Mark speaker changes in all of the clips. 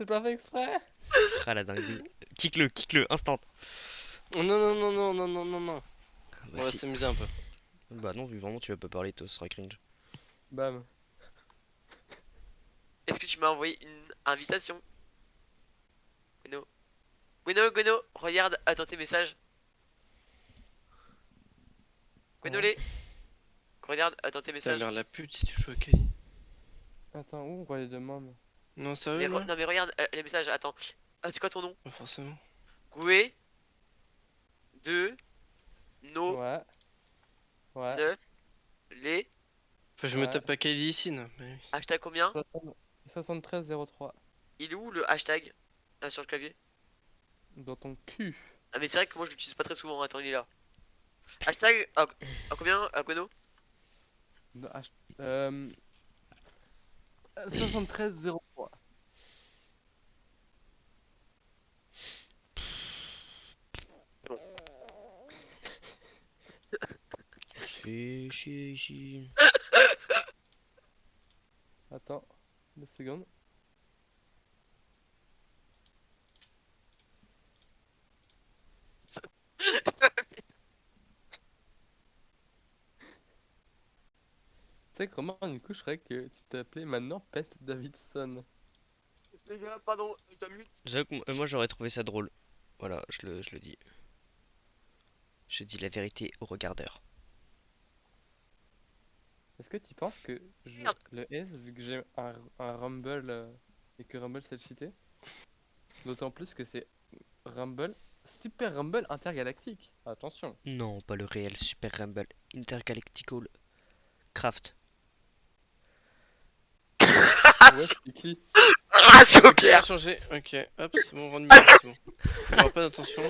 Speaker 1: J'ai pas fait exprès.
Speaker 2: Ah la dinguerie. Kick-le, instant.
Speaker 3: Oh, non, non, non, non, non, non, non, non.
Speaker 2: Bah
Speaker 3: On va
Speaker 2: si.
Speaker 3: s'amuser un peu.
Speaker 2: Bah non, vu vraiment tu vas pas parler, toi, ce sera cringe.
Speaker 1: Bam.
Speaker 4: Est-ce que tu m'as envoyé une invitation? Gweno. Gweno, regarde, attends tes messages. Gwenolé, regarde, attends tes
Speaker 3: T'as
Speaker 4: messages.
Speaker 3: l'air la pute si tu joues à Kali.
Speaker 1: Attends, où on voit les demandes?
Speaker 3: Non, sérieux là?
Speaker 4: Non mais regarde les messages, attends. Ah, c'est quoi ton nom?
Speaker 3: Pas forcément.
Speaker 4: Goué, 2, no,
Speaker 1: Ouais. Ouais.
Speaker 4: 9, les,
Speaker 3: Enfin, je me
Speaker 1: Ouais.
Speaker 3: tape pas Kali ici, non. Mais oui.
Speaker 4: hashtag combien?
Speaker 1: 7303.
Speaker 4: Il est où le hashtag sur le clavier?
Speaker 1: Dans ton cul.
Speaker 4: Ah mais c'est vrai que moi je l'utilise pas très souvent, attends il est là. Hashtag à combien à Gweno?
Speaker 1: De H- Euh, 7303.
Speaker 4: C'est bon.
Speaker 2: Fais chier ici.
Speaker 1: Attends. 2 secondes. Tu sais que Romain, du coup, je croyais que tu t'appelais maintenant Pete Davidson.
Speaker 4: Les gars, pardon, je dois mute.
Speaker 2: J'avoue que moi j'aurais trouvé ça drôle. Voilà, je le dis. Je dis la vérité aux regardeurs.
Speaker 1: Est-ce que tu penses que
Speaker 4: Merde.
Speaker 1: le S, vu que j'ai un Rumble et que Rumble c'est le cheaté, d'autant plus que c'est Rumble, Super Rumble intergalactique. Attention.
Speaker 2: Non, pas le réel Super Rumble Intergalactical Craft.
Speaker 1: Ouais, c'est qui?
Speaker 4: Ratio
Speaker 3: Ok, on va
Speaker 4: Pierre.
Speaker 3: changer. Ok, hop, c'est bon, rendre mute, c'est bon. On va pas d'attention.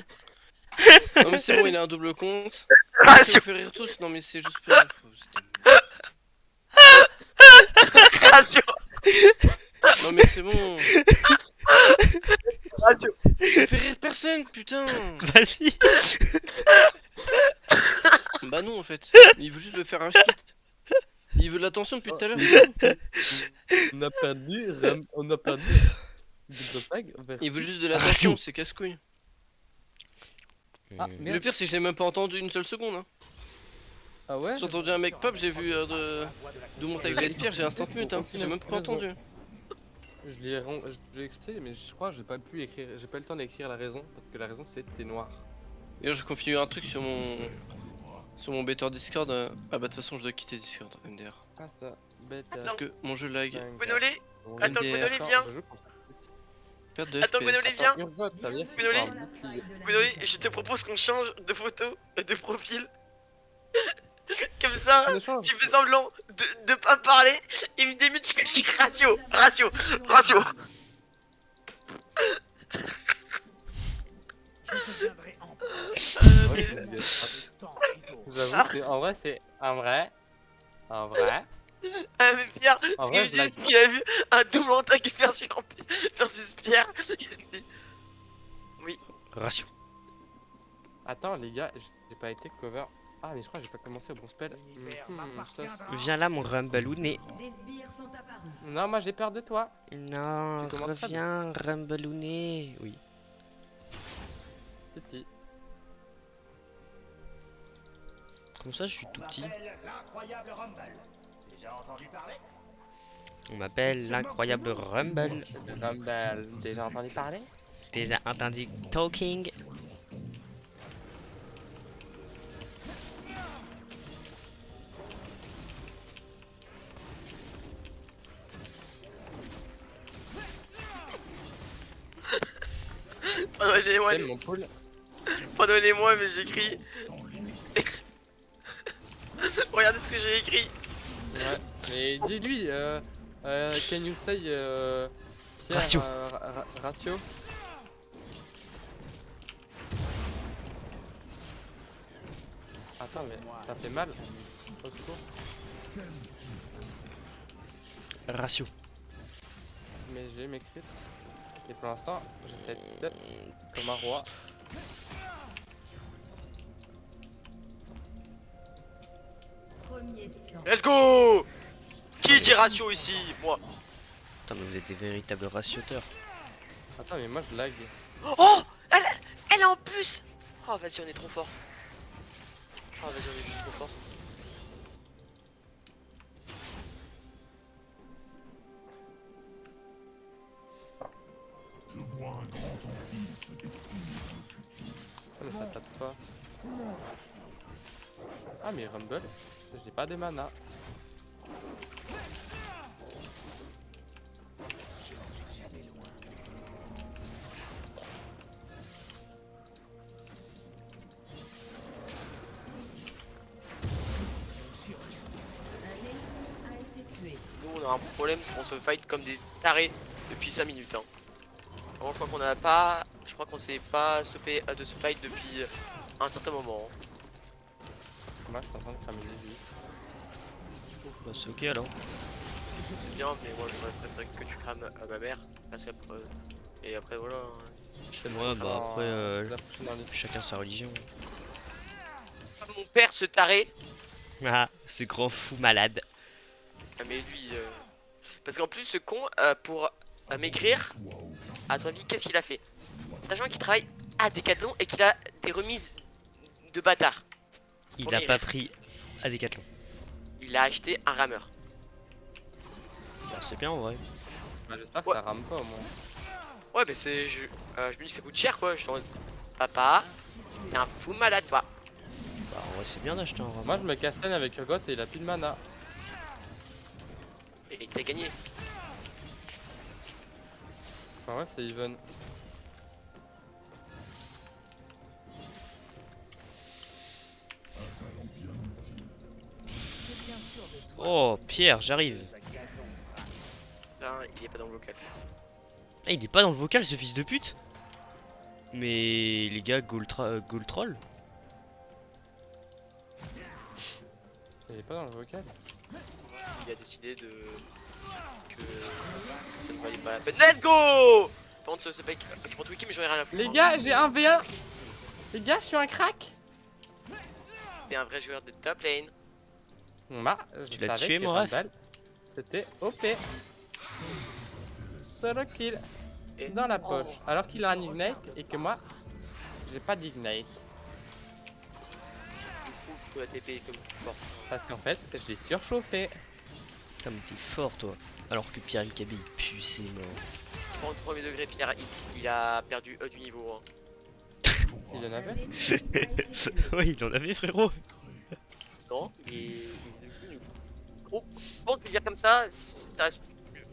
Speaker 3: Non, mais c'est bon, il a un double compte. Ça
Speaker 4: Ratio,
Speaker 3: vous fait rire tous? Non, mais c'est juste pour info.
Speaker 4: ratio,
Speaker 3: Non, mais c'est bon.
Speaker 4: ratio.
Speaker 3: Ça fait rire personne, putain.
Speaker 2: Vas-y.
Speaker 3: Bah non, en fait. Il veut juste le faire un shit. Il veut l'attention depuis tout à l'heure.
Speaker 1: On a perdu, on a perdu Double Tag
Speaker 3: Il veut
Speaker 1: versus...
Speaker 3: juste de
Speaker 2: Ratio.
Speaker 3: l'attention, c'est casse-couille.
Speaker 1: Ah,
Speaker 3: Le
Speaker 1: merde.
Speaker 3: pire, c'est que j'ai même pas entendu une seule seconde. Hein.
Speaker 1: Ah ouais?
Speaker 3: J'ai entendu un mec pop, j'ai vu de monter avec les pierres, j'ai instant mute. Hein. J'ai même pas entendu.
Speaker 1: Je l'ai expliqué, mais je crois que j'ai pas pu écrire, j'ai pas eu le temps d'écrire la raison, parce que la raison c'était noir.
Speaker 3: D'ailleurs, je configure un truc sur mon better Discord. Ah bah de toute façon, je dois quitter Discord MDR.
Speaker 1: Ah ça, bête.
Speaker 3: Parce que mon jeu lag.
Speaker 4: Gwenolé, attends,
Speaker 3: MDR.
Speaker 4: Gwenolé, viens.
Speaker 3: Perte de
Speaker 4: Attends,
Speaker 3: FPS.
Speaker 4: Gwenolé, viens.
Speaker 1: Gwenolé.
Speaker 4: Gwenolé, je te propose qu'on change de photo et de profil. Comme ça, tu fais semblant de pas parler et me démute, je te dis ratio.
Speaker 1: J'avoue, en vrai c'est... En vrai...
Speaker 4: Ah mais Pierre,
Speaker 1: En
Speaker 4: ce
Speaker 1: vrai,
Speaker 4: que je
Speaker 1: je
Speaker 4: dis,
Speaker 1: lag.
Speaker 4: c'est qu'il a vu un double attaque versus Pierre.
Speaker 2: Ratio.
Speaker 1: Attends les gars, j'ai pas été cover... Ah mais je crois que j'ai pas commencé au bon spell.
Speaker 2: Viens là mon Rumbleouné.
Speaker 5: Des sbires sont apparus.
Speaker 1: Non, moi j'ai peur de toi.
Speaker 2: Non,
Speaker 1: Tu commenceras
Speaker 2: reviens Rumbleouné. Oui.
Speaker 1: Titi.
Speaker 2: Comme ça je suis tout petit.
Speaker 6: L'incroyable Rumble. Déjà entendu parler?
Speaker 2: On m'appelle l'incroyable Rumble.
Speaker 1: Rumble, déjà entendu parler?
Speaker 2: Déjà entendu talking.
Speaker 4: Pardonnez-moi,
Speaker 1: T'aimes mon pool?
Speaker 4: pardonnez-moi, mais j'écris. Regardez ce que j'ai écrit.
Speaker 1: Ouais. Mais dis-lui, can you say Pierre
Speaker 2: Ratio.
Speaker 1: Ratio? Attends, mais ça fait mal. Au secours.
Speaker 2: Ratio.
Speaker 1: Mais j'ai mes crits. Et pour l'instant, j'essaie de step comme un roi.
Speaker 5: Premier sang.
Speaker 4: Let's go. Qui dit ratio ici? Moi.
Speaker 2: Putain mais vous êtes des véritables ratioteurs.
Speaker 1: Attends, mais moi je lag.
Speaker 4: Oh, elle est en plus. Oh, vas-y, on est trop fort. Oh, vas-y, on est juste trop fort.
Speaker 1: Ah, mais ça tape pas. Ah, mais Rumble, j'ai pas de mana.
Speaker 5: A été tué.
Speaker 4: Nous, on a un problème, c'est qu'on se fight comme des tarés depuis 5 minutes. Hein. Vraiment, je crois qu'on a pas. Je crois qu'on s'est pas stoppé de se fight depuis un certain moment. Hein.
Speaker 1: Moi, je suis en train de cramer les vies.
Speaker 2: Bah, c'est ok alors.
Speaker 4: C'est bien, mais moi, j'aurais préféré que tu crames à ma mère. Parce qu'après. Et après, voilà. Hein.
Speaker 2: Ouais, bah après,
Speaker 1: La prochaine dans les-
Speaker 2: chacun sa religion.
Speaker 4: Mon père se taré.
Speaker 2: Ah, ce grand fou malade.
Speaker 4: Ah, mais lui. Parce qu'en plus, ce con, pour maigrir, à ton avis, qu'est-ce qu'il a fait? Sachant qu'il travaille à Decathlon et qu'il a des remises de bâtard.
Speaker 2: Il
Speaker 4: Pour
Speaker 2: a
Speaker 4: maigrir.
Speaker 2: pas pris à Decathlon.
Speaker 4: Il a acheté un rameur.
Speaker 2: Bah, c'est bien en vrai.
Speaker 1: Bah, j'espère que
Speaker 4: Ouais.
Speaker 1: ça rame pas au moins.
Speaker 4: Ouais, mais c'est. Je me dis que ça coûte cher quoi. Je suis en mode. Papa, t'es un fou malade toi.
Speaker 2: Bah, en vrai, c'est bien d'acheter un rameur.
Speaker 1: Moi, je me castagne avec Urgot et il a plus de mana.
Speaker 4: Et t'as gagné.
Speaker 1: Enfin, ouais, c'est even.
Speaker 5: C'est bien sûr de toi.
Speaker 2: Oh, Pierre, j'arrive.
Speaker 4: Putain, il est pas dans le local.
Speaker 2: Ah, il est pas dans le vocal ce fils de pute. Mais les gars, goal troll.
Speaker 1: Il est pas dans le vocal.
Speaker 4: Il a décidé de. Que. Ça ne valait pas la peine. Let's go! Par contre, c'est pas qui prend Twiki, mais j'en ai rien à foutre.
Speaker 1: Les
Speaker 4: hein.
Speaker 1: gars, j'ai un V1. Les gars, je suis un crack.
Speaker 4: T'es un vrai joueur de top lane.
Speaker 1: Bah, je
Speaker 2: Tu l'as
Speaker 1: savais
Speaker 2: tué,
Speaker 1: que
Speaker 2: mon ref.
Speaker 1: Rumble, c'était OP. Solo kill
Speaker 4: Et-
Speaker 1: dans la poche. Alors qu'il a un ignite et que moi, j'ai pas d'ignite.
Speaker 4: Du coup, la TP comme fort.
Speaker 1: Parce qu'en fait, j'ai surchauffé.
Speaker 2: Putain, mais t'es fort toi. Alors que Pierre MKB il pue ses morts.
Speaker 4: Pour le premier degré, Pierre, il a perdu du niveau. Hein.
Speaker 1: Il en avait.
Speaker 2: Ouais, il en avait frérot.
Speaker 4: Non, il est devenu nul. Oh, bon, tu le dire comme ça, ça reste mieux.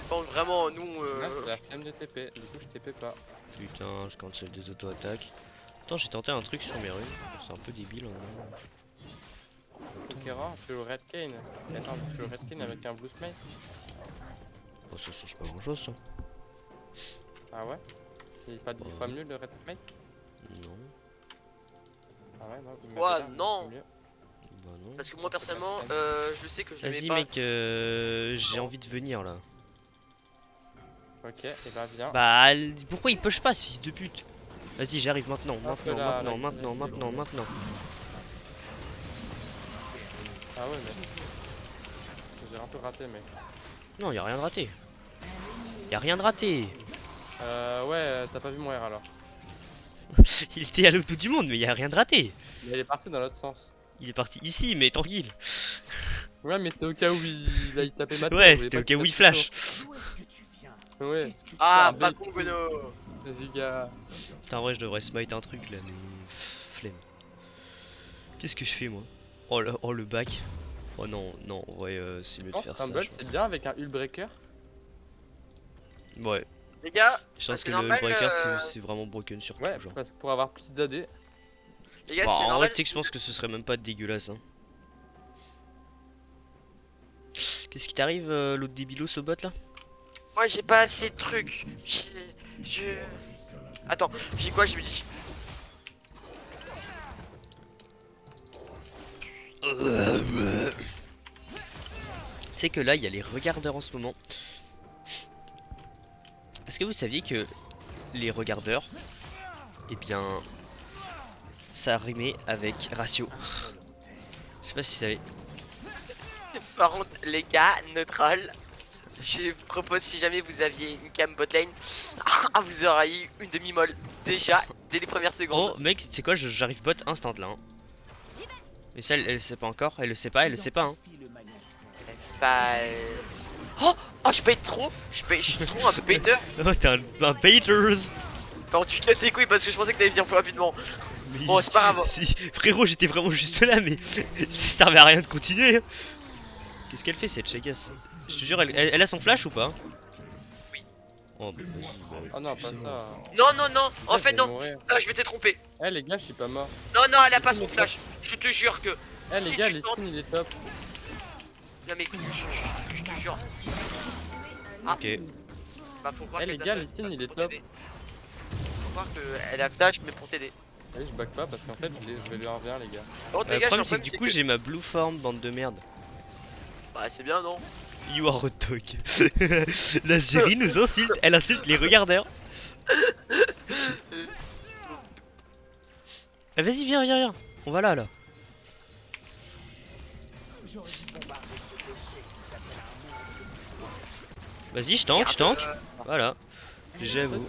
Speaker 4: Bon, vraiment, nous.
Speaker 1: Là, c'est la flemme de TP. Du coup, je TP pas.
Speaker 2: Putain, je cancel des auto-attaques. Attends, j'ai tenté un truc sur mes runes. C'est un peu débile en vrai.
Speaker 1: Conqueror, tu joues Red Cane. Attends, tu joues Red Cane avec un Blue Smite.
Speaker 2: Bon, ça change pas grand chose ça.
Speaker 1: Ah ouais? Il est pas 10 fois mieux le Red Smite?
Speaker 2: Non.
Speaker 1: Ah ouais, non. il
Speaker 4: Ouais,
Speaker 1: m'avait l'air
Speaker 4: non.
Speaker 1: mieux.
Speaker 2: Bah non.
Speaker 4: Parce que moi, personnellement, je sais que je
Speaker 2: Vas-y
Speaker 4: l'aimais pas.
Speaker 2: mec, j'ai envie de venir là.
Speaker 1: Ok, et bah viens.
Speaker 2: Bah pourquoi il push pas ce fils de pute? Vas-y j'arrive maintenant,
Speaker 1: Hop là,
Speaker 2: maintenant.
Speaker 1: Ah ouais, mais. J'ai un peu raté, mec.
Speaker 2: Non, y a rien de raté. Y a rien de raté.
Speaker 1: Ouais, t'as pas vu mon R alors.
Speaker 2: Il était à l'autre bout du monde, mais y a rien de raté.
Speaker 1: Mais il est parti dans l'autre sens.
Speaker 2: Il est parti ici, mais tranquille.
Speaker 1: Ouais, mais c'était au cas où il tapait ma tête.
Speaker 2: Ouais,
Speaker 1: vous voulez
Speaker 2: c'était
Speaker 1: pas
Speaker 2: au cas
Speaker 1: qu'il
Speaker 2: où il
Speaker 1: fasse
Speaker 2: flash.
Speaker 6: D'où est-ce que tu viens
Speaker 1: plutôt. Ouais,
Speaker 6: Qu'est-ce qui
Speaker 4: Ah,
Speaker 1: C'est un
Speaker 4: pas
Speaker 1: bait.
Speaker 4: con, Gono.
Speaker 1: giga.
Speaker 2: Putain, ouais, je devrais smite un truc là, mais flemme. Qu'est-ce que je fais moi? Oh le back. Oh non, non, ouais, c'est
Speaker 1: Je
Speaker 2: mieux de
Speaker 1: pense
Speaker 2: faire
Speaker 1: que
Speaker 2: ça.
Speaker 1: Rumble
Speaker 2: je
Speaker 1: c'est
Speaker 2: pense.
Speaker 1: bien avec un Hullbreaker.
Speaker 2: Ouais,
Speaker 4: Les gars,
Speaker 2: je
Speaker 4: Parce
Speaker 2: pense
Speaker 4: que
Speaker 2: que le
Speaker 4: normal,
Speaker 2: breaker c'est vraiment broken sur
Speaker 1: Ouais,
Speaker 2: tout genre.
Speaker 1: parce que pour avoir plus d'AD.
Speaker 4: les gars,
Speaker 2: Bah,
Speaker 4: c'est
Speaker 2: en vrai,
Speaker 4: normal.
Speaker 2: tu sais que je pense que ce serait même pas dégueulasse. Hein. Qu'est-ce qui t'arrive, l'autre débilos au bot là?
Speaker 4: Moi, j'ai pas assez de trucs. Je. Attends, j'ai quoi, je me dis.
Speaker 2: Tu sais que là, il y a les regardeurs en ce moment. Est-ce que vous saviez que les regardeurs, eh bien, ça rimait avec ratio? Je sais pas si vous savez.
Speaker 4: Par contre, les gars, no troll. je vous propose, si jamais vous aviez une cam botlane, vous auriez eu une demi-molle déjà dès les premières secondes.
Speaker 2: Oh mec, tu sais quoi, j'arrive bot instant là. Hein. Mais ça, elle le sait pas encore, elle le sait pas, hein.
Speaker 4: Bah. Oh, je paye trop. Je suis trop un baiter.
Speaker 2: Oh, t'es un baiters.
Speaker 4: Par contre, tu te casses les couilles parce que je pensais que t'allais venir plus rapidement.
Speaker 2: Mais
Speaker 4: Bon, c'est pas grave.
Speaker 2: si, frérot, j'étais vraiment juste là, mais ça servait à rien de continuer. Hein. Qu'est-ce qu'elle fait cette chagasse? Je te jure, elle a son flash ou pas?
Speaker 4: Oui.
Speaker 2: Oh, bah, vas-y, bah,
Speaker 1: Oh non, pas ça.
Speaker 4: Non, non, non. En
Speaker 1: Ah,
Speaker 4: fait,
Speaker 1: je vais
Speaker 4: non.
Speaker 1: mourir.
Speaker 4: Ah, je m'étais trompé.
Speaker 1: Eh les gars, je suis pas mort.
Speaker 4: Non, non, elle a pas
Speaker 1: Si,
Speaker 4: son
Speaker 1: mais
Speaker 4: flash. Je te jure que.
Speaker 1: Eh les
Speaker 4: Si
Speaker 1: gars,
Speaker 4: tu
Speaker 1: les
Speaker 4: tentes-
Speaker 1: skins il est top.
Speaker 4: Non, mais écoute, je te jure.
Speaker 2: ok.
Speaker 4: Bah, faut croire
Speaker 1: Eh
Speaker 4: que
Speaker 1: les
Speaker 4: t'as
Speaker 1: gars,
Speaker 4: pas-
Speaker 1: les signes,
Speaker 4: pas
Speaker 1: il est
Speaker 4: pour
Speaker 1: top.
Speaker 4: t'aider. Faut croire qu'elle a flash, mais pour t'aider.
Speaker 1: Allez, je back pas parce qu'en fait, je vais lui en revenir les gars.
Speaker 4: Par contre,
Speaker 2: Le
Speaker 4: les gars, j'ai un
Speaker 2: problème, c'est que
Speaker 4: problème,
Speaker 2: du coup, j'ai ma blue form, bande de merde.
Speaker 4: Bah, c'est bien, non?
Speaker 2: You are a dog. La série nous insulte, elle insulte les regardeurs. Ah, vas-y, viens. On va là. Vas-y, je tank. Voilà. J'avoue.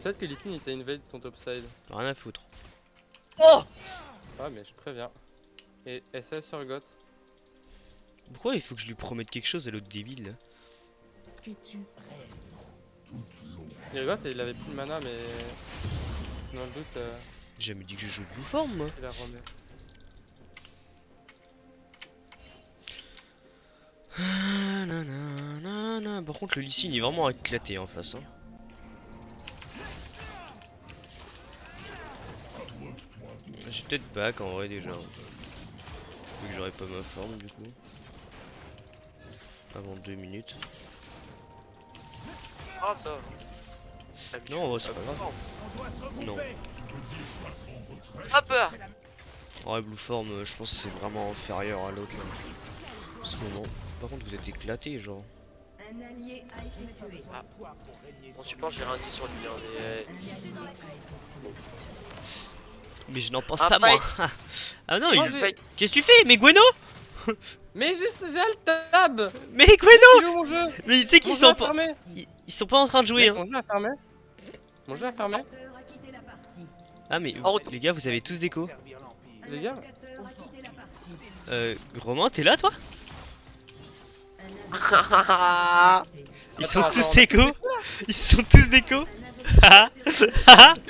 Speaker 1: Peut-être que les signes il t'a invade ton topside.
Speaker 2: Rien à foutre.
Speaker 4: Oh!
Speaker 1: Ah, mais je préviens. Et SS sur Got.
Speaker 2: Pourquoi il faut que je lui promette quelque chose à l'autre débile là?
Speaker 6: Qu'es-tu réellement?
Speaker 1: Et Got, il avait plus de mana, mais. Dans le doute,
Speaker 2: J'ai jamais dit que je joue de blue form moi.
Speaker 1: il a remis.
Speaker 2: Par contre, le Lee Sin est vraiment éclaté en face. Hein. J'ai peut-être back en vrai déjà. Vu que j'aurais pas ma forme du coup. Avant 2 minutes.
Speaker 4: Ah, ça.
Speaker 2: Non, ouais, c'est pas grave. Non.
Speaker 4: Hop!
Speaker 2: Ouais, blue form, je pense que c'est vraiment inférieur à l'autre là. En ce moment. Par contre, vous êtes éclaté, genre.
Speaker 5: Un allié a été tué.
Speaker 4: Mon support, j'ai rien dit sur lui, hein, mais.
Speaker 2: Mais je n'en pense
Speaker 4: Un
Speaker 2: pas moi.
Speaker 4: fight.
Speaker 2: Ah non,
Speaker 1: Moi,
Speaker 2: il...
Speaker 1: j'ai-
Speaker 2: Qu'est-ce que tu fais? Mais Gweno?
Speaker 1: Mais juste, j'ai le tab!
Speaker 2: Mais Gweno!
Speaker 1: Il est où mon jeu?
Speaker 2: Mais tu sais qu'ils
Speaker 1: Mon jeu
Speaker 2: sont
Speaker 1: a
Speaker 2: pas...
Speaker 1: fermé!
Speaker 2: Ils sont pas en train de jouer
Speaker 1: Mec,
Speaker 2: hein.
Speaker 1: mon jeu a fermé. Mon jeu a fermé.
Speaker 5: L'invocateur a quitté la partie.
Speaker 2: Ah mais
Speaker 4: Oh.
Speaker 2: les gars, vous avez tous déco.
Speaker 5: Un
Speaker 1: Les gars.
Speaker 5: invocateur a quitté la partie.
Speaker 2: Romain, t'es là toi?
Speaker 5: Un invocateur
Speaker 2: Ils
Speaker 1: Attends,
Speaker 2: sont
Speaker 1: attends,
Speaker 2: tous
Speaker 1: on a
Speaker 2: déco. Ils sont tous déco.
Speaker 5: Un invocateur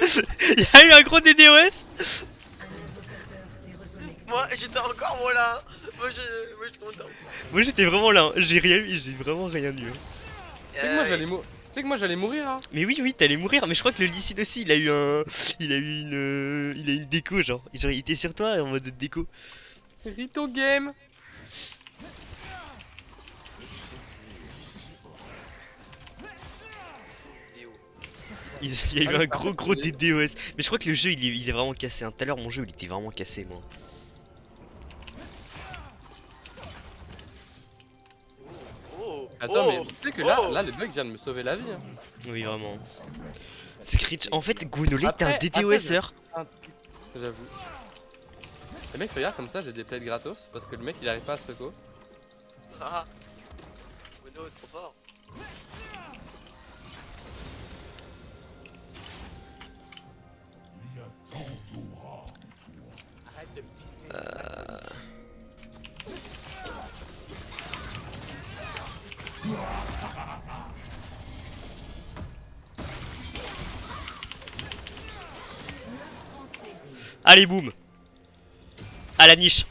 Speaker 5: s'est
Speaker 2: Il y a eu un gros DDoS.
Speaker 5: s'est reconnecté.
Speaker 4: Moi, j'étais encore moi là. Moi, je suis content.
Speaker 2: Moi j'étais vraiment là, hein. J'ai rien eu, j'ai vraiment rien eu. Hein.
Speaker 1: Tu sais que moi j'allais mourir. Tu sais que moi j'allais mourir hein.
Speaker 2: Mais oui, t'allais mourir, mais je crois que le Lee Sin aussi, il a eu une déco genre. Genre il était sur toi en mode déco.
Speaker 1: Rito game.
Speaker 2: Il y a eu
Speaker 1: Ah,
Speaker 2: un
Speaker 1: mais
Speaker 2: gros DDoS. Mais je crois que le jeu il est vraiment cassé. Hein. Tout à l'heure mon jeu il était vraiment cassé moi.
Speaker 4: Oh!
Speaker 1: Attends, mais
Speaker 4: oh,
Speaker 1: tu sais que
Speaker 4: oh.
Speaker 1: là le bug vient de me sauver la vie. Hein.
Speaker 2: Oui vraiment. C'est Screech. En fait Gwenolet t'es un
Speaker 1: Après,
Speaker 2: DDoSer.
Speaker 1: J'avoue. Le mec, regarde comme ça, j'ai des plates gratos parce que le mec il arrive pas à se reco.
Speaker 4: Ah! Bruno, trop fort.
Speaker 6: Arrête de me fixer.
Speaker 2: Allez boum. À la niche.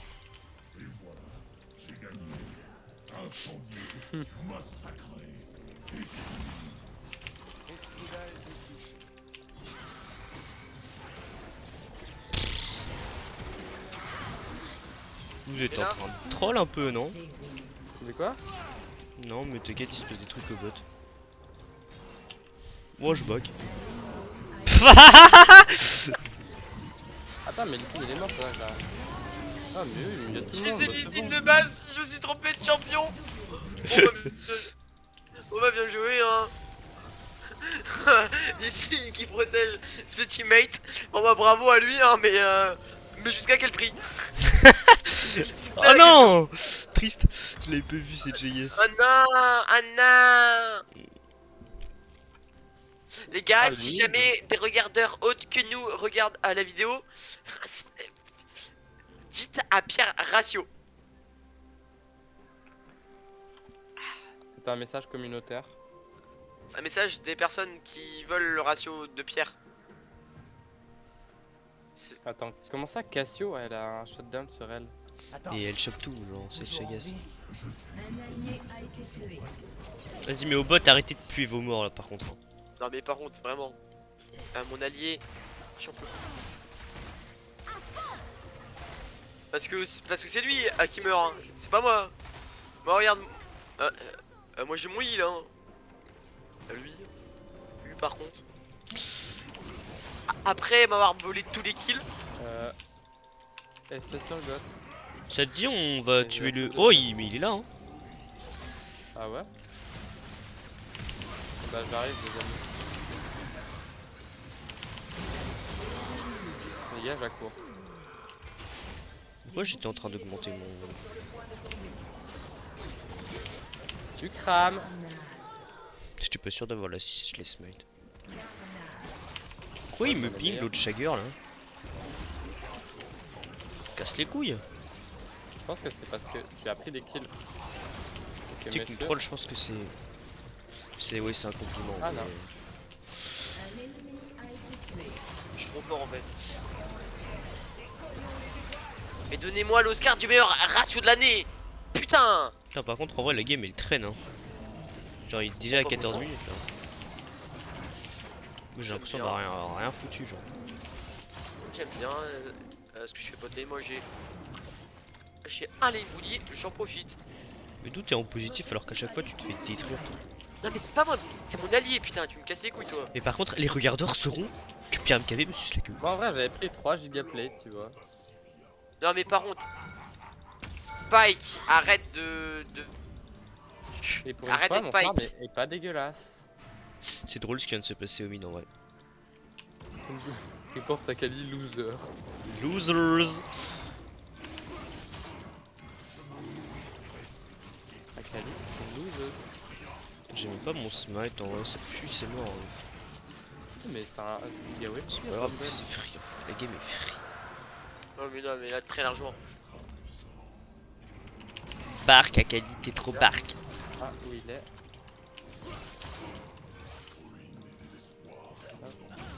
Speaker 2: Vous êtes en train de troll un peu non?
Speaker 1: Mais quoi?
Speaker 2: Non mais t'inquiète il se passe des trucs au bot. Moi je bug.
Speaker 1: Attends, mais Lysine il est mort là. Ah, mais oui, mais il y a tout le
Speaker 4: J'ai
Speaker 1: monde.
Speaker 4: ces
Speaker 1: bah, c'est
Speaker 4: lysines
Speaker 1: bon.
Speaker 4: de base, je me suis trompé de champion. On va bien jouer hein. Ici qui protège ses teammates. Bon bah bravo à lui hein, mais jusqu'à quel prix? C'est ça
Speaker 2: Oh
Speaker 4: la
Speaker 2: non! triste. Je l'avais pas vu cette JS.
Speaker 4: Oh non, ah non. Les gars,
Speaker 1: Ah,
Speaker 4: si
Speaker 1: oui.
Speaker 4: jamais des regardeurs autres que nous regardent à la vidéo, dites à Pierre ratio.
Speaker 1: C'est un message communautaire.
Speaker 4: C'est un message des personnes qui veulent le ratio de Pierre.
Speaker 1: Attends, comment ça Cassio elle a un shutdown sur elle?
Speaker 6: Attends.
Speaker 2: Et elle chope tout, genre, c'est
Speaker 6: Toujours en
Speaker 2: Chagas.
Speaker 6: vie.
Speaker 5: Un allié a été tué.
Speaker 2: Vas-y, mais au bot, arrêtez de puer vos morts là par contre. Hein.
Speaker 4: Non mais par contre, vraiment, mon allié, j'en peux plus. Parce que c'est lui qui meurt, hein. C'est pas moi. Moi regarde, moi j'ai mon heal hein. Lui par contre. Après m'avoir volé tous les kills.
Speaker 1: Et c'est sur God.
Speaker 2: Ça te dit, on va
Speaker 1: Mais
Speaker 2: tuer
Speaker 1: je vais
Speaker 2: le.
Speaker 1: te
Speaker 2: Oh,
Speaker 1: dire.
Speaker 2: mais il est là, hein.
Speaker 1: Ah ouais? Bah j'arrive les amis. Les gars, j'accours.
Speaker 2: Pourquoi j'étais en train d'augmenter mon.
Speaker 1: Tu crames.
Speaker 2: J'étais pas sûr d'avoir la 6, je les smite. Pourquoi il me
Speaker 1: t'en as
Speaker 2: ping
Speaker 1: meilleur.
Speaker 2: l'autre Shagger là? Casse les couilles!
Speaker 1: Je pense que c'est parce que tu as pris des kills. Ok,
Speaker 2: Tu sais que
Speaker 1: monsieur.
Speaker 2: contrôle, je pense que c'est. Ouais, c'est un compliment.
Speaker 1: Ah, non.
Speaker 5: Un ennemi a été tué.
Speaker 4: Je suis trop fort en fait. Mais donnez-moi l'Oscar du meilleur ratio de l'année. Putain.
Speaker 2: Putain, par contre, en vrai, la game elle traîne, hein. Genre, il est déjà à 14 minutes là. Moi, j'ai l'impression d'avoir rien foutu, genre.
Speaker 4: J'aime bien ce que je fais poteler. Moi j'ai un lane boulier, j'en profite.
Speaker 2: Mais d'où t'es en positif alors qu'à chaque fois tu te fais détruire toi.
Speaker 4: Non mais c'est pas moi, c'est mon allié putain, tu me casses les couilles toi.
Speaker 2: Mais par contre, les regardeurs sauront que Pierre MKV me suce la queue.
Speaker 1: Bon, en vrai, j'avais pris 3 gigaplates, tu vois.
Speaker 4: Non mais par contre, Pike, arrête de...
Speaker 1: Et pour une
Speaker 4: Arrête
Speaker 1: fois,
Speaker 4: d'être
Speaker 1: mon
Speaker 4: Pike.
Speaker 1: farm est pas dégueulasse.
Speaker 2: C'est drôle ce qui vient de se passer au mid en vrai.
Speaker 1: Reporte Akali loser.
Speaker 2: Losers!
Speaker 1: Akali loser.
Speaker 2: J'ai même pas mon smite en vrai, ça pue, c'est mort. Hein.
Speaker 1: Mais c'est un giga win.
Speaker 2: C'est pas grave, c'est free. La game est free.
Speaker 4: Non mais là très largement.
Speaker 2: Bark, Akali, t'es trop bark.
Speaker 1: Ah, où il est? Hop,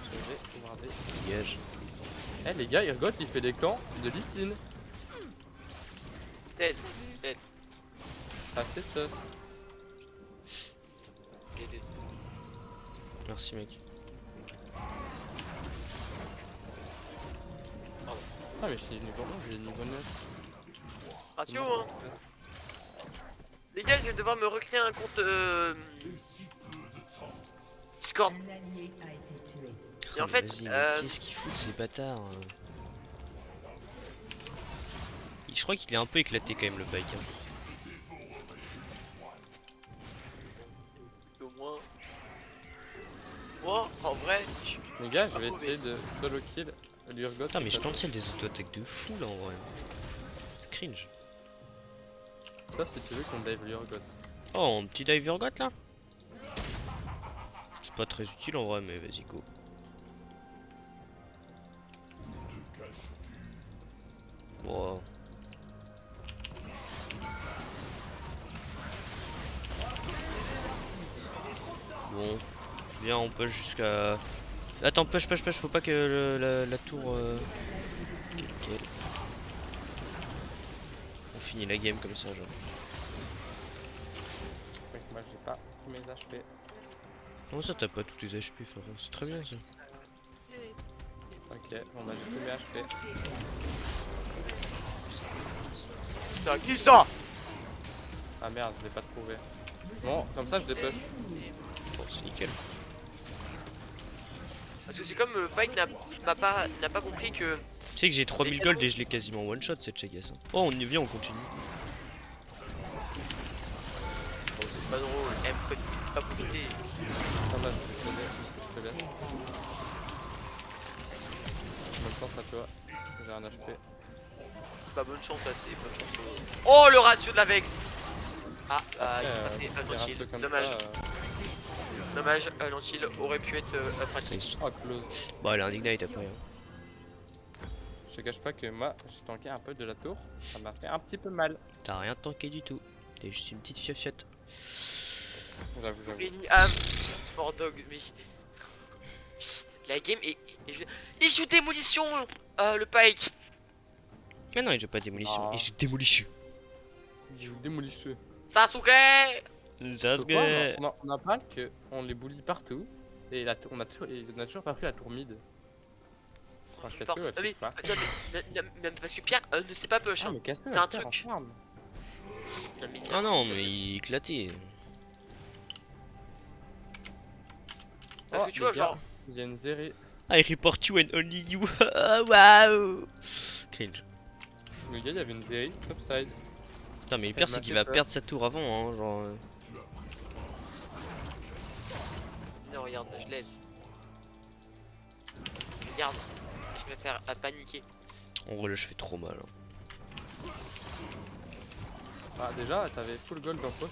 Speaker 1: je vais regarder.
Speaker 2: Dégage.
Speaker 1: Eh les gars, Urgot il fait des camps de Lysine.
Speaker 4: Dead.
Speaker 1: C'est assez sus.
Speaker 2: Merci mec.
Speaker 1: Ah mais je suis niveau 1, j'ai niveau 9.
Speaker 4: Ratio
Speaker 1: Comment
Speaker 4: hein.
Speaker 1: ça se fait?
Speaker 4: Les gars, je vais devoir me recréer un compte Discord.
Speaker 5: Un allié a été tué.
Speaker 4: Et en
Speaker 2: Oh,
Speaker 4: fait,
Speaker 2: vas-y, mais qu'est-ce qu'ils foutent ces bâtards? Je crois qu'il est un peu éclaté quand même le bike. Hein.
Speaker 4: Au moins. Moi, en vrai, je suis
Speaker 1: Les gars, je
Speaker 4: pas
Speaker 1: vais
Speaker 4: mauvais.
Speaker 1: essayer de solo kill l'Urgot.
Speaker 2: Putain, mais je cancel des auto-attaques de fou là en vrai. C'est cringe.
Speaker 1: Sauf si tu veux qu'on dive l'Urgot.
Speaker 2: Oh, un petit dive Urgot là? C'est pas très utile en vrai, mais vas-y, go. Wow. Bon, viens, on push jusqu'à. Attends, push, faut pas que la tour. Quel. On finit la game comme ça, genre.
Speaker 1: Ouais, moi j'ai pas tous mes HP.
Speaker 2: Comment ça, t'as pas tous tes HP, frérot? C'est très bien ça.
Speaker 1: Ok, bon bah j'ai tous mes HP.
Speaker 4: C'est un kill ça.
Speaker 1: Ah merde, je l'ai pas trouvé. Bon, comme ça je dépush.
Speaker 2: Bon, c'est nickel.
Speaker 4: Parce que c'est comme Pike n'a pas compris que.
Speaker 2: Tu sais que j'ai 3000 gold et je l'ai quasiment one shot cette Chagas. Hein. Oh, on y vient, on continue.
Speaker 4: Bon, c'est pas drôle, pas profiter.
Speaker 1: Ah là, je te laisse. Bonne chance à toi. J'ai un HP.
Speaker 4: Bah bonne chance là, c'est bonne chance. Oh le ratio de la Vex. Ah,
Speaker 1: Après,
Speaker 4: il s'est pas fait
Speaker 1: des
Speaker 4: l'anti-heal.
Speaker 1: ratios comme
Speaker 4: Dommage,
Speaker 1: ça,
Speaker 4: dommage, l'anti-heal aurait pu être pratique.
Speaker 1: Oh, close.
Speaker 2: Bon, elle a un ignite après. Hein.
Speaker 1: Je te cache pas que moi, j'ai tanké un peu de la tour. Ça m'a fait un petit peu mal.
Speaker 2: T'as rien tanké du tout. T'es juste une petite fiofiotte.
Speaker 1: J'avoue, j'avoue.
Speaker 4: Benny Ham, Sport Dog, mais. La game est. Il joue démolition, le Pike.
Speaker 2: Mais non, il joue pas démolition,
Speaker 1: Ah.
Speaker 2: il joue démolition.
Speaker 1: Il joue démolicheux.
Speaker 4: Sasuke.
Speaker 2: Sasuke.
Speaker 1: On en parle qu'on les bully partout. Et on a toujours pas pris la tour mid. Enfin,
Speaker 4: Bon,
Speaker 1: Cassio, elle
Speaker 4: mais,
Speaker 1: touche pas.
Speaker 4: non, parce que Pierre ne sait pas push.
Speaker 1: Ah,
Speaker 4: Hein.
Speaker 1: mais Cassio,
Speaker 4: c'est
Speaker 1: elle
Speaker 4: un
Speaker 1: perd en
Speaker 4: truc.
Speaker 1: farm.
Speaker 4: Non, mais,
Speaker 2: Ah non, mais il est éclaté.
Speaker 4: parce que tu vois,
Speaker 1: les gars,
Speaker 4: genre.
Speaker 1: il y a une Zeri.
Speaker 2: I report you and only you. Waouh. Cringe.
Speaker 1: Le gars, il y avait une Zeri, topside.
Speaker 2: Putain, mais le
Speaker 1: Elle
Speaker 2: pire,
Speaker 1: m'a
Speaker 2: c'est qu'il
Speaker 1: fait
Speaker 2: va
Speaker 1: peur.
Speaker 2: perdre sa tour avant, hein, genre.
Speaker 4: Non, regarde, je l'aide. Regarde, je vais me faire paniquer.
Speaker 2: En vrai, là, je fais trop mal. Hein.
Speaker 1: Ah, déjà, t'avais full gold en poche.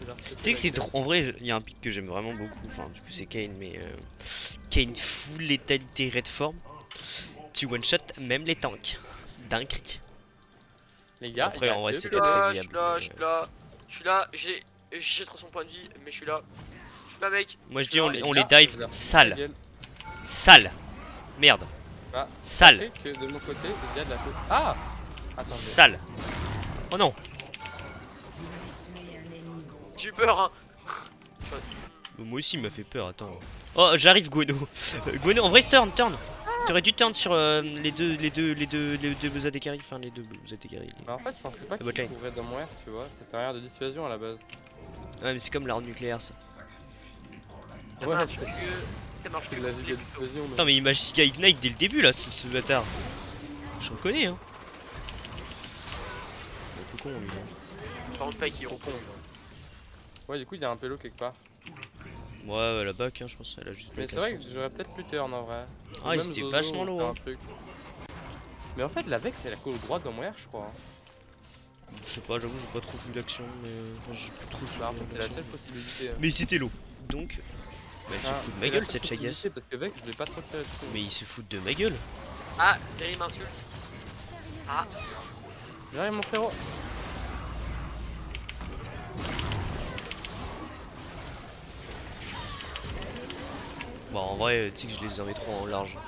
Speaker 2: Tu sais que c'est trop. En vrai, il y a un pick que j'aime vraiment beaucoup. Enfin, du coup, c'est Kane, mais. Kane full létalité red form. Tu one shot même les tanks. D'un cri.
Speaker 1: Les gars,
Speaker 2: Après,
Speaker 1: il y a
Speaker 2: en vrai,
Speaker 1: deux
Speaker 2: c'est
Speaker 4: Je suis
Speaker 2: pas
Speaker 4: là,
Speaker 2: très
Speaker 4: je suis
Speaker 2: viable.
Speaker 4: là, je suis là, je suis là, j'ai 300 points de vie, mais je suis là. Je suis là, mec.
Speaker 2: Moi, je dis,
Speaker 1: Non,
Speaker 2: on,
Speaker 1: les
Speaker 2: on
Speaker 1: gars,
Speaker 2: les dive
Speaker 1: je leur-
Speaker 2: sale.
Speaker 1: gueule.
Speaker 2: Sale. Merde.
Speaker 1: Bah,
Speaker 2: Sale.
Speaker 1: Sachez que de mon côté, il y a de la tour. Ah Attendez.
Speaker 2: Sale. Oh non.
Speaker 4: J'ai eu peur, hein.
Speaker 2: Moi aussi, il m'a fait peur. Attends. Oh, j'arrive, Gwenno. Gwenno, en vrai, turn. T'aurais dû turn sur les deux Zadekari. Enfin, les deux Zadekari.
Speaker 1: Mais en fait, je pensais pas
Speaker 2: La
Speaker 1: qu'il
Speaker 2: botlane.
Speaker 1: pourrait dans mon air, tu vois. C'était un air de dissuasion à la base.
Speaker 2: Ouais, mais c'est comme l'arme nucléaire, ça.
Speaker 1: Ouais,
Speaker 4: Ça
Speaker 1: c'est
Speaker 4: marche
Speaker 1: c'est
Speaker 4: que
Speaker 1: de la giga dissuasion.
Speaker 2: Putain, mais il m'a giga ignite dès le début, là, ce bâtard. Je reconnais, hein. Il est tout con, lui. Hein.
Speaker 4: Par contre, pas qui
Speaker 1: Trop con. Ouais, du coup, il y a un pélo quelque part.
Speaker 2: Ouais, la back, hein, je pense. Elle a juste
Speaker 1: Mais
Speaker 2: back
Speaker 1: c'est vrai que
Speaker 2: instant.
Speaker 1: j'aurais peut-être pu turn en vrai.
Speaker 2: Ah,
Speaker 1: Ou
Speaker 2: ils
Speaker 1: même
Speaker 2: étaient
Speaker 1: Zozo,
Speaker 2: vachement
Speaker 1: ou
Speaker 2: low,
Speaker 1: faire
Speaker 2: hein.
Speaker 1: un truc. Mais en fait, la Vex, elle a quoi au droit dans mon air, je crois. Hein.
Speaker 2: Je sais pas, j'avoue, j'ai pas trop vu l'action, mais j'ai plus trop
Speaker 1: Bah, en
Speaker 2: vu
Speaker 1: fait, c'est la
Speaker 2: l'action.
Speaker 1: seule possibilité. Hein.
Speaker 2: Mais il était low. Donc, bah, il se
Speaker 1: Ah,
Speaker 2: fout de
Speaker 1: c'est
Speaker 2: ma
Speaker 1: la
Speaker 2: gueule,
Speaker 1: seule
Speaker 2: cette chagasse.
Speaker 1: possibilité, parce que Vex, je l'ai pas trop tiré dessus.
Speaker 2: Mais il se fout de ma gueule.
Speaker 4: Ah, Zeri m'insulte. Ah,
Speaker 1: J'arrive, mon frérot.
Speaker 2: Bon, en vrai, tu sais que je les avais trop en large.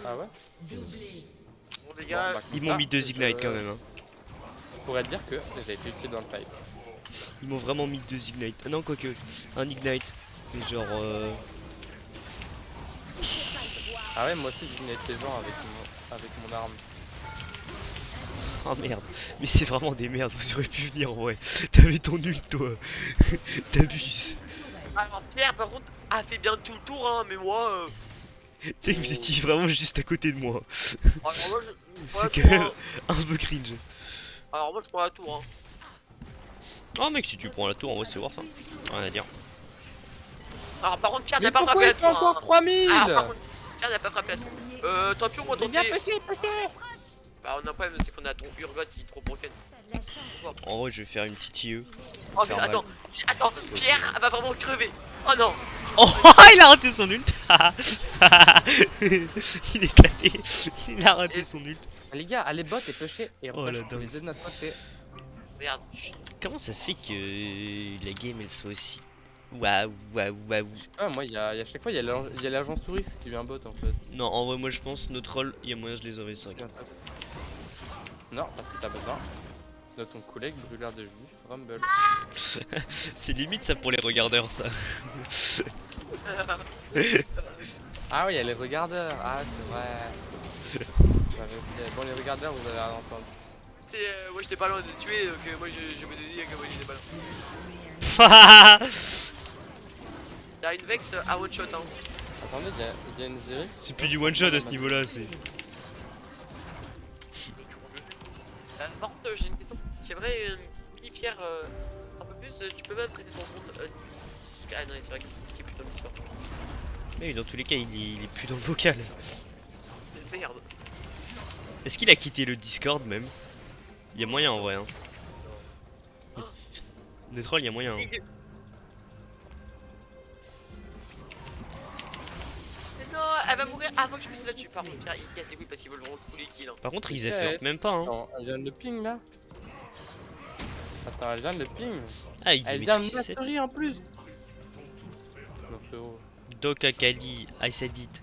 Speaker 1: Ah ouais
Speaker 4: bon, les gars.
Speaker 1: Bon, bah,
Speaker 2: Ils
Speaker 1: comme
Speaker 2: m'ont
Speaker 1: ça,
Speaker 2: mis deux
Speaker 1: je-
Speaker 2: ignites quand même. Hein.
Speaker 1: Je pourrais te dire que j'ai été utile dans le fight.
Speaker 2: Ils m'ont vraiment mis deux ignites. Ah non, quoique, un ignite. Mais genre.
Speaker 1: Ah ouais, moi aussi, j'ignite les gens avec mon arme.
Speaker 2: Oh merde. Mais c'est vraiment des merdes, vous auriez pu venir en vrai. T'avais ton ult, toi. T'abuses.
Speaker 4: Alors, Pierre, par contre, a fait bien tout le tour, hein, mais moi.
Speaker 2: Tu sais que vous étiez vraiment juste à côté de moi.
Speaker 4: Alors, moi, je.
Speaker 2: C'est
Speaker 4: la
Speaker 2: quand
Speaker 4: tour,
Speaker 2: même
Speaker 4: hein.
Speaker 2: un peu cringe.
Speaker 4: Alors, moi, je prends la tour, hein.
Speaker 2: Oh mec, si tu prends la tour, en vrai, c'est voir ça. Rien à dire.
Speaker 4: Alors, par contre, Pierre
Speaker 1: Mais
Speaker 4: n'a pas
Speaker 1: pourquoi
Speaker 4: frappé la
Speaker 1: il fait
Speaker 4: tour.
Speaker 1: encore
Speaker 4: Hein.
Speaker 1: 3000
Speaker 4: Alors, par contre, Pierre n'a pas frappé la tour. Tant pis, on va
Speaker 1: Les gars,
Speaker 4: tenter.
Speaker 1: poussez.
Speaker 4: Bah, on a un problème, c'est qu'on a ton Urgot, il est trop broken.
Speaker 2: En vrai, je vais faire une petite IE.
Speaker 4: Oh, mais
Speaker 2: Faire mal.
Speaker 4: attends, attends, Pierre va vraiment crever. Oh non.
Speaker 2: Oh, il a raté son ult. Il est éclaté. Il a raté son ult.
Speaker 1: Les gars, allez bot et pusher et
Speaker 2: Oh, la
Speaker 1: repush les
Speaker 2: dingue.
Speaker 1: deux de notre côté.
Speaker 4: Regarde.
Speaker 2: Comment ça se fait que la game elle soit aussi. Waouh.
Speaker 1: Ah, moi, à chaque fois, il y a l'agence touriste qui vient bot en fait.
Speaker 2: Non, en vrai, moi je pense notre rôle, il y a moyen de les enlever 5.
Speaker 1: Non, parce que t'as besoin de ton collègue brûleur de juif, Rumble.
Speaker 2: C'est limite ça pour les regardeurs, ça.
Speaker 1: Ah oui, il y a les regardeurs. Ah, c'est vrai. J'avais oublié. Bon, les regardeurs, vous allez rien entendre.
Speaker 4: Moi j'étais pas loin de le tuer, donc moi je me dis que moi j'étais pas loin. Il y a une Vex à one shot, hein.
Speaker 1: Attendez, il y a une Zeri.
Speaker 2: C'est plus du one shot à ce niveau là, c'est.
Speaker 4: Par contre, j'ai une question. J'aimerais mini Pierre un peu plus. Tu peux même prêter ton compte. Ah non, c'est vrai qu'il est plus dans le Discord.
Speaker 2: Mais dans tous les cas, il est plus dans le vocal.
Speaker 4: Merde.
Speaker 2: Est-ce qu'il a quitté le Discord même? Il y a moyen en vrai. Hein. Des trolls, il y a moyen. Hein.
Speaker 4: Mais non, elle va mourir avant que je puisse là-dessus. Par contre, Pierre, il casse les couilles parce qu'ils veulent tous les kills. Hein.
Speaker 2: Par contre, ils
Speaker 1: Ok.
Speaker 2: effleurent même pas. Hein.
Speaker 1: Attends, elle vient de le ping là. Attends, elle vient de le ping.
Speaker 2: Ah, il
Speaker 1: Elle vient de
Speaker 2: maîtrise 7.
Speaker 1: mastery en plus. Non frérot.
Speaker 2: Doc Akali, I said it.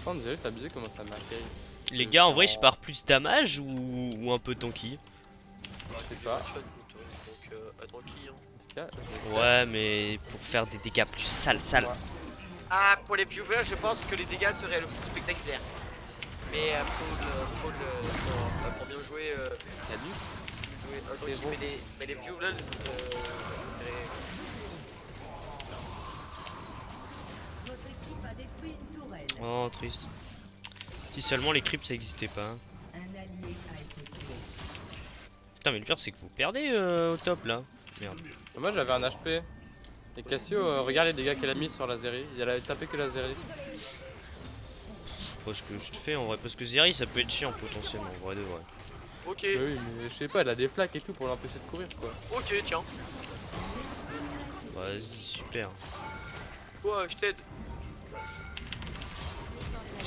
Speaker 1: On dirait, c'est abusé comment ça m'accueille.
Speaker 2: Les gars, en vrai, je pars plus damage ou un peu tanky?
Speaker 1: Je sais pas.
Speaker 3: Donc, tranquille. Hein.
Speaker 1: En tout cas, je-
Speaker 2: Ouais, mais pour faire des dégâts plus sales.
Speaker 1: Ouais.
Speaker 4: Ah, pour les viewers, je pense que les dégâts seraient le plus spectaculaire. Mais pour bien jouer,
Speaker 1: Salut.
Speaker 4: mais les viewers,
Speaker 5: Votre équipe a détruit une tourelle.
Speaker 2: Oh, triste. Si seulement les creeps ça existait pas. Hein.
Speaker 5: Un allié a été tué.
Speaker 2: Putain, mais le pire, c'est que vous perdez au top là. Merde.
Speaker 1: Moi j'avais un HP. Et Cassio, regarde les dégâts qu'elle a mis sur la Zeri. Elle a tapé que la Zeri.
Speaker 2: Je sais pas ce que je te fais en vrai. Parce que Zeri, ça peut être chiant potentiellement. En vrai de vrai.
Speaker 3: Ok,
Speaker 1: Mais oui, mais je sais pas, elle a des flaques et tout pour l'empêcher de courir quoi.
Speaker 3: ok, tiens.
Speaker 2: Vas-y, super.
Speaker 3: Ouais, je t'aide.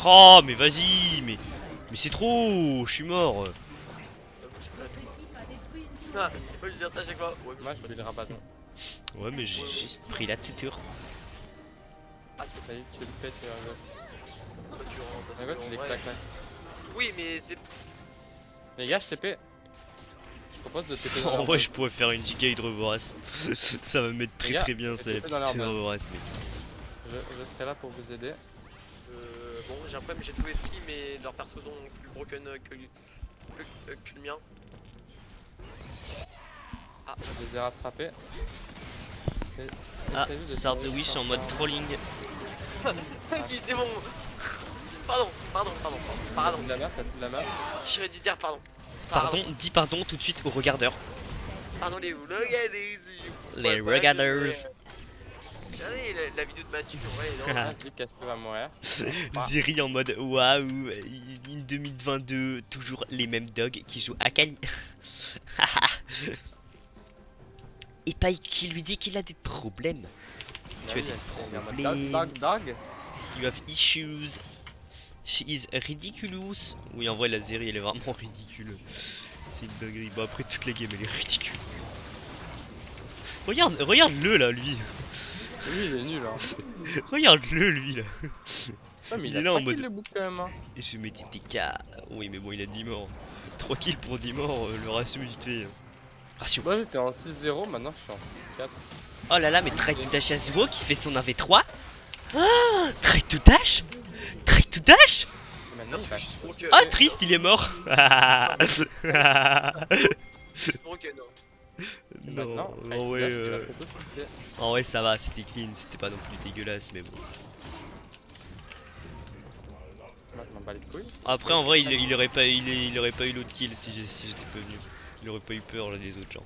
Speaker 2: Oh, mais vas-y, mais c'est trop. Je suis mort.
Speaker 5: Votre équipe a détruit une
Speaker 3: Ah,
Speaker 5: tourelle.
Speaker 3: moi je dis ça à chaque fois. Ouais,
Speaker 1: Moi je fais le rabattement.
Speaker 2: Ouais, mais j'ai juste pris la tuture.
Speaker 1: Ça y est, tu le pètes,
Speaker 3: pas dur, hein, parce
Speaker 1: Regarde,
Speaker 3: que
Speaker 1: tu les
Speaker 3: en vrai-
Speaker 1: claques là.
Speaker 3: Oui, mais c'est.
Speaker 1: Les gars, je TP. Je propose de TP dans
Speaker 2: En
Speaker 1: leur
Speaker 2: vrai,
Speaker 1: base.
Speaker 2: je pourrais faire une giga hydrovorace. Ça va me mettre très
Speaker 1: Les gars,
Speaker 2: très bien,
Speaker 1: je
Speaker 2: ça,
Speaker 1: vais
Speaker 2: la
Speaker 1: taper dans
Speaker 2: petite
Speaker 1: leur base.
Speaker 2: hydrovorace, mec.
Speaker 1: Je serai là pour vous aider.
Speaker 3: Bon, j'ai un problème, j'ai tout esquive, mais leurs persos sont plus broken que le mien.
Speaker 1: Je les ai rattrapés. Et-
Speaker 2: Ah,
Speaker 1: essayez de
Speaker 2: Sard de
Speaker 1: tirer
Speaker 2: Wish
Speaker 1: sur
Speaker 2: en mode
Speaker 1: un-
Speaker 2: trolling.
Speaker 3: Si, c'est bon. Pardon.
Speaker 1: T'as plus de la merde, t'as plus de la merde.
Speaker 3: J'aurais dû dire pardon.
Speaker 2: Pardon, dis pardon tout de suite aux regardeurs.
Speaker 3: Pardon les regarders.
Speaker 2: Les regarders.
Speaker 3: Regardez la vidéo de Mathieu, ouais, non.
Speaker 1: Ah, je dis que Cassio va mourir.
Speaker 2: Zeri en mode waouh, in 2022, toujours les mêmes dogs qui jouent Akali. Et Pike qui lui dit qu'il a des problèmes. Tu as des problèmes.
Speaker 1: Dog.
Speaker 2: You have issues. She is ridiculous. Oui, en vrai, la Zeri elle est vraiment ridicule. C'est une dinguerie. Bon, après, toute la game elle est ridicule. Regarde-le là, lui.
Speaker 1: Lui, il est nul hein.
Speaker 2: Regarde-le, lui là.
Speaker 1: Ouais, mais
Speaker 2: Il
Speaker 1: il
Speaker 2: est
Speaker 1: a
Speaker 2: là en
Speaker 1: 3
Speaker 2: mode-
Speaker 1: kills le bouc quand même. Hein.
Speaker 2: Et je mettais des cas. Oui, mais bon, il a 10 morts. 3 kills pour 10 morts, le ratio vite fait. Ratio.
Speaker 1: Moi j'étais en 6-0, maintenant je suis en 6-4.
Speaker 2: Oh là là, mais Try to Dash Yasuo qui fait son AV3. Ah, Try to Dash. Try to Dash.
Speaker 1: Et maintenant il va se
Speaker 2: Ah, triste, il est mort.
Speaker 3: Ok, non.
Speaker 2: Non,
Speaker 1: maintenant,
Speaker 2: en vrai,
Speaker 1: il a fait tout ce qu'il fait.
Speaker 2: en vrai, ça va, c'était clean, c'était pas non plus dégueulasse, mais bon.
Speaker 1: Maintenant, bats les couilles.
Speaker 2: Après, en vrai, il aurait pas eu l'autre kill si j'étais pas venu. Il aurait pas eu peur là, des autres gens.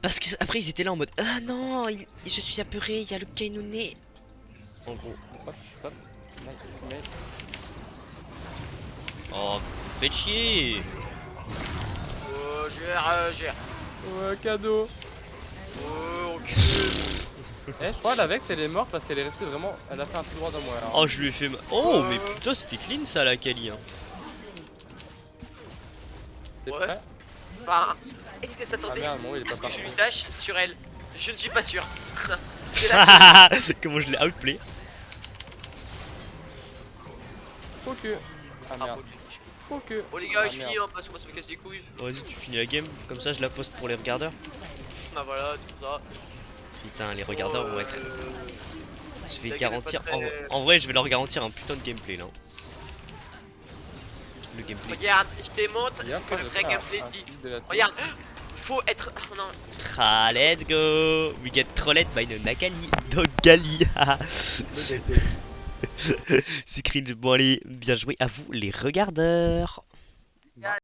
Speaker 2: Parce que après, ils étaient là en mode ah non, je suis apeuré, il y a le Kainone. En gros.
Speaker 1: Hop, ça. Mais
Speaker 2: Oh, faites chier.
Speaker 3: Oh, gère.
Speaker 1: ouais, cadeau.
Speaker 3: Oh, ok.
Speaker 1: Eh, je crois la Vex elle est morte parce qu'elle est restée vraiment. Elle a fait un tout droit dans moi. Alors.
Speaker 2: Oh, je lui ai fait mal. Oh, mais putain, c'était clean ça, la Kali. Hein.
Speaker 1: T'es
Speaker 3: Ouais.
Speaker 1: prêt?
Speaker 4: Enfin, est-ce que ça
Speaker 1: Ah
Speaker 4: t'attendait
Speaker 1: merde, bon, il est
Speaker 4: à
Speaker 1: pas
Speaker 4: ce que je
Speaker 1: parti.
Speaker 4: lui dash sur elle? Je ne suis pas sûr. C'est là.
Speaker 2: Comment je l'ai outplay.
Speaker 1: Faut que. Ah
Speaker 3: Ah,
Speaker 1: merde.
Speaker 3: ok.
Speaker 1: Faut que.
Speaker 3: Bon les gars,
Speaker 1: Ah,
Speaker 3: je finis
Speaker 1: merde.
Speaker 3: hein, parce que moi ça me casse les couilles.
Speaker 2: Vas-y, tu finis la game. Comme ça, je la poste pour les regardeurs.
Speaker 3: Ah voilà, c'est pour ça.
Speaker 2: Putain, les regardeurs vont être. Je vais
Speaker 3: la
Speaker 2: garantir.
Speaker 3: game est pas très-
Speaker 2: En vrai, je vais leur garantir un putain de gameplay là. Le gameplay.
Speaker 4: Regarde, je te montre
Speaker 1: Regarde,
Speaker 4: ce que le
Speaker 1: je
Speaker 4: vrai
Speaker 1: fais
Speaker 4: gameplay
Speaker 1: un
Speaker 4: dit.
Speaker 1: fils de la
Speaker 4: Regarde, faut être. Oh non,
Speaker 2: Ah, let's go. We get trolled by the Nakali. Dog Gali. C'est cringe. Bon, allez, bien joué à vous, les regardeurs.